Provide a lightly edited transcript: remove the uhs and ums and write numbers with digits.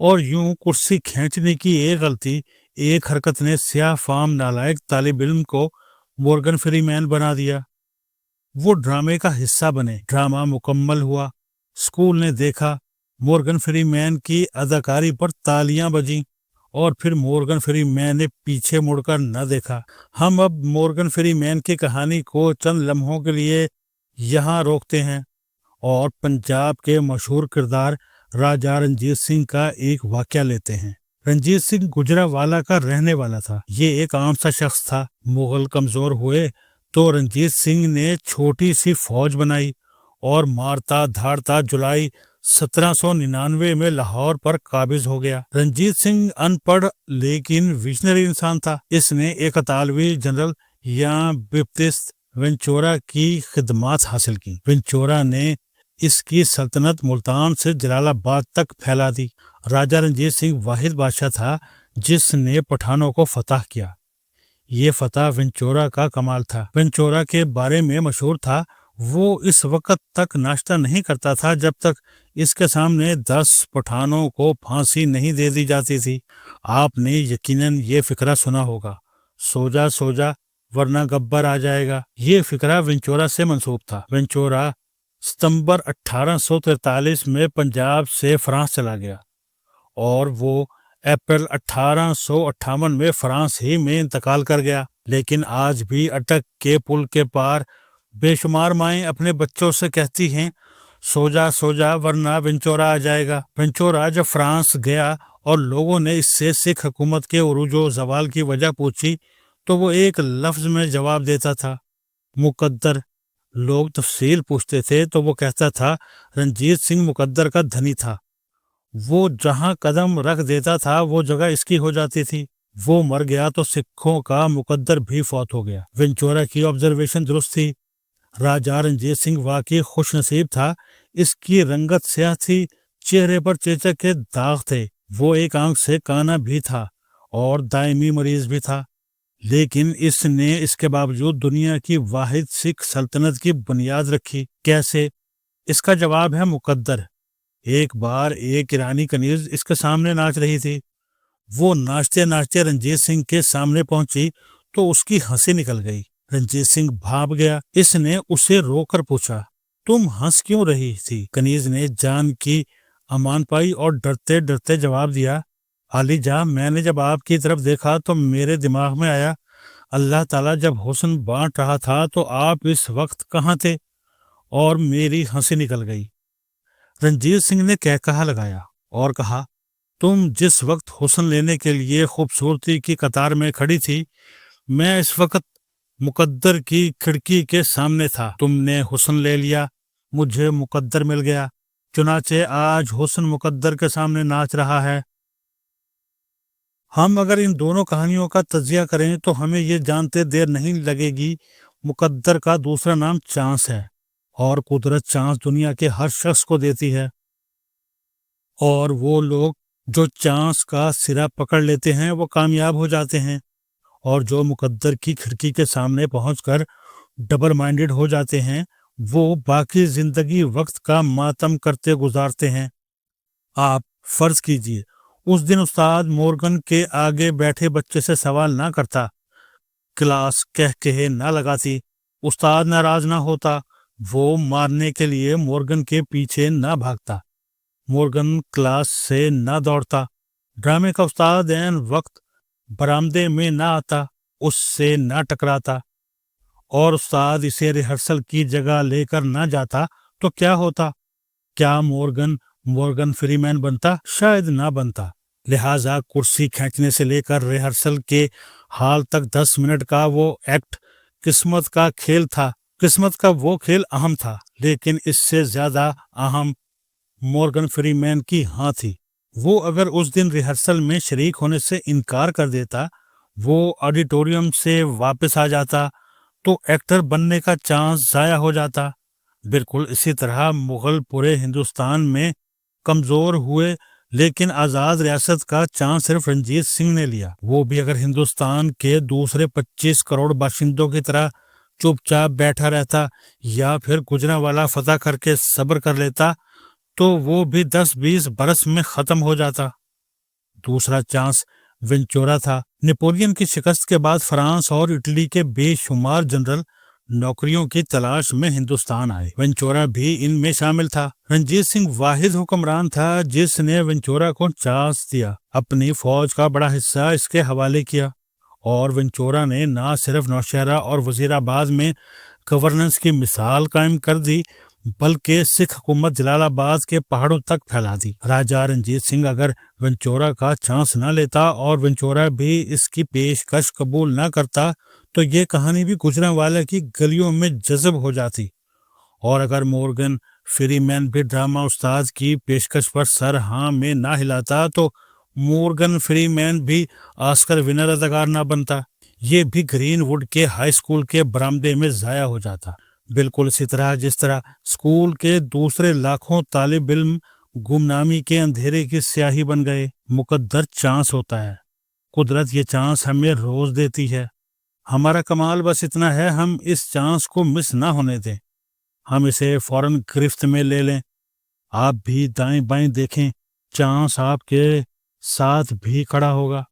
اور یوں کرسی کھینچنے کی ایک غلطی، ایک حرکت نے سیاہ فام نالائق طالب علم کو مورگن فری مین بنا دیا۔ وہ ڈرامے کا حصہ بنے، ڈرامہ مکمل ہوا، اسکول نے دیکھا، مورگن فری مین کی اداکاری پر تالیاں بجیں، اور پھر مورگن فری مین نے پیچھے مڑ کر نہ دیکھا۔ ہم اب مورگن فری مین کی کہانی کو چند لمحوں کے لیے یہاں روکتے ہیں اور پنجاب کے مشہور کردار راجا رنجیت سنگھ کا ایک واقعہ لیتے ہیں۔ رنجیت سنگھ گجرانوالہ کا رہنے والا تھا۔ یہ ایک عام سا شخص تھا۔ مغل کمزور ہوئے تو رنجیت سنگھ نے چھوٹی سی فوج بنائی اور مارتا دھاڑتا جولائی 1799 میں لاہور پر قابض ہو گیا۔ رنجیت سنگھ ان پڑھ لیکن ویژنری انسان تھا۔ اس نے ایک اطالوی جنرل یا بپتسٹ وینچورا کی خدمات حاصل کی۔ وینچورا نے اس کی سلطنت ملتان سے جلال آباد تک پھیلا دی۔ راجہ رنجیت سنگھ واحد بادشاہ تھا جس نے پٹھانوں کو فتح کیا۔ یہ فتح وینچورا کا کمال تھا۔ وینچورا کے بارے میں مشہور تھا، وہ اس وقت تک ناشتہ نہیں کرتا تھا جب تک اس کے سامنے 10 پٹھانوں کو پھانسی نہیں دے دی جاتی تھی۔ آپ نے یقیناً یہ فقرہ سنا ہوگا، سو جا سو جا ورنہ گبر آ جائے گا۔ یہ فقرہ وینچورا سے منسوب تھا۔ وینچورا ستمبر 1843 میں پنجاب سے فرانس چلا گیا اور وہ اپریل 1858 میں فرانس ہی میں انتقال کر گیا۔ لیکن آج بھی اٹک کے پل کے پار بے شمار مائیں اپنے بچوں سے کہتی ہیں، سو جا ورنہ وینچورا آ جائے گا۔ وینچورا جب فرانس گیا اور لوگوں نے اس سے سکھ حکومت کے عروج و زوال کی وجہ پوچھی تو وہ ایک لفظ میں جواب دیتا تھا، مقدر۔ لوگ تفصیل پوچھتے تھے تو وہ کہتا تھا، رنجیت سنگھ مقدر کا دھنی تھا، وہ جہاں قدم رکھ دیتا تھا وہ جگہ اس کی ہو جاتی تھی۔ وہ مر گیا تو سکھوں کا مقدر بھی فوت ہو گیا۔ وینچورا کی آبزرویشن درست تھی۔ راجہ رنجیت سنگھ واقعی خوش نصیب تھا۔ اس کی رنگت سیاہ تھی، چہرے پر چیچک کے داغ تھے، وہ ایک آنکھ سے کانا بھی تھا اور دائمی مریض بھی تھا، لیکن اس نے اس کے باوجود دنیا کی واحد سکھ سلطنت کی بنیاد رکھی۔ کیسے؟ اس کا جواب ہے مقدر۔ ایک بار ایک ایرانی کنیز اس کے سامنے ناچ رہی تھی۔ وہ ناچتے ناچتے رنجیت سنگھ کے سامنے پہنچی تو اس کی ہنسی نکل گئی۔ رنجیت سنگھ بھاپ گیا۔ اس نے اسے رو کر پوچھا، تم ہنس کیوں رہی تھی؟ کنیز نے جان کی امان پائی اور ڈرتے ڈرتے جواب دیا، عالی جاں، میں نے جب آپ کی طرف دیکھا تو میرے دماغ میں آیا، اللہ تعالیٰ جب حسن بانٹ رہا تھا تو آپ اس وقت کہاں تھے؟ اور میری ہنسی نکل گئی۔ رنجیت سنگھ نے کہا لگایا اور کہا، تم جس وقت حسن لینے کے لیے خوبصورتی کی قطار میں کھڑی تھی، میں اس وقت مقدر کی کھڑکی کے سامنے تھا۔ تم نے حسن لے لیا، مجھے مقدر مل گیا، چنانچہ آج حسن مقدر کے سامنے ناچ رہا ہے۔ ہم اگر ان دونوں کہانیوں کا تجزیہ کریں تو ہمیں یہ جانتے دیر نہیں لگے گی، مقدر کا دوسرا نام چانس ہے، اور قدرت چانس دنیا کے ہر شخص کو دیتی ہے، اور وہ لوگ جو چانس کا سرا پکڑ لیتے ہیں وہ کامیاب ہو جاتے ہیں، اور جو مقدر کی کھڑکی کے سامنے پہنچ کر ڈبل مائنڈڈ ہو جاتے ہیں وہ باقی زندگی وقت کا ماتم کرتے گزارتے ہیں۔ آپ فرض کیجئے اس دن استاد مورگن کے آگے بیٹھے بچے سے سوال نہ کرتا، کلاس کہے نہ لگاتی، استاد ناراض نہ ہوتا، وہ مارنے کے لیے مورگن کے پیچھے نہ بھاگتا، مورگن کلاس سے نہ دوڑتا، ڈرامے کا استاد عین وقت برآمدے میں نہ آتا، اس سے نہ ٹکراتا، اور استاد اسے ریہرسل کی جگہ لے کر نہ جاتا، تو کیا ہوتا؟ کیا مورگن فری مین بنتا؟ شاید نہ بنتا۔ لہٰذا کرسی کھینچنے سے لے کر ریہرسل کے حال تک 10 منٹ کا وہ ایکٹ قسمت کا کھیل تھا۔ قسمت کا وہ کھیل اہم تھا، لیکن اس سے زیادہ اہم مورگن فری مین کی ہاں تھی۔ وہ اگر اس دن ریہرسل میں شریک ہونے سے انکار کر دیتا، وہ آڈیٹوریم سے واپس آ جاتا، تو ایکٹر بننے کا چانس ضائع ہو جاتا۔ بالکل اسی طرح مغل پورے ہندوستان میں کمزور ہوئے، لیکن آزاد ریاست کا چانس صرف رنجیت سنگھ نے لیا۔ وہ بھی اگر ہندوستان کے دوسرے 25 کروڑ باشندوں کی طرح چپ چاپ بیٹھا رہتا یا پھر گجرانوالہ فتح کر کے صبر کر لیتا تو وہ بھی 10-20 برس میں ختم ہو جاتا۔ دوسرا چانس وینچورا تھا۔ نیپولین کی شکست کے بعد فرانس اور اٹلی کے بے شمار جنرل نوکریوں کی تلاش میں ہندوستان آئے۔ وینچورا بھی ان میں شامل تھا۔ رنجیت سنگھ واحد حکمران تھا جس نے وینچورا کو چانس دیا، اپنی فوج کا بڑا حصہ اس کے حوالے کیا، اور وینچورا نے نہ صرف نوشہرہ اور وزیر آباد میں گورننس کی مثال قائم کر دی بلکہ سکھ حکومت جلال آباد کے پہاڑوں تک پھیلا دی۔ راجا رنجیت سنگھ اگر وینچورا کا چانس نہ لیتا اور وینچورا بھی اس کی پیشکش قبول نہ کرتا تو یہ کہانی بھی گجرانوالہ کی گلیوں میں جذب ہو جاتی، اور اگر مورگن فری مین بھی ڈرامہ استاد کی پیشکش پر سر ہاں میں نہ ہلاتا تو مورگن فری مین بھی آسکر ونر اداکار نہ بنتا، یہ بھی گرین ووڈ کے ہائی اسکول کے برآمدے میں ضائع ہو جاتا۔ بالکل اسی طرح جس طرح اسکول کے دوسرے لاکھوں طالب علم گمنامی کے اندھیرے کی سیاہی بن گئے۔ مقدر چانس ہوتا ہے، قدرت یہ چانس ہمیں روز دیتی ہے، ہمارا کمال بس اتنا ہے ہم اس چانس کو مس نہ ہونے دیں، ہم اسے فوراً گرفت میں لے لیں۔ آپ بھی دائیں بائیں دیکھیں، چانس آپ کے ساتھ بھی کھڑا ہوگا۔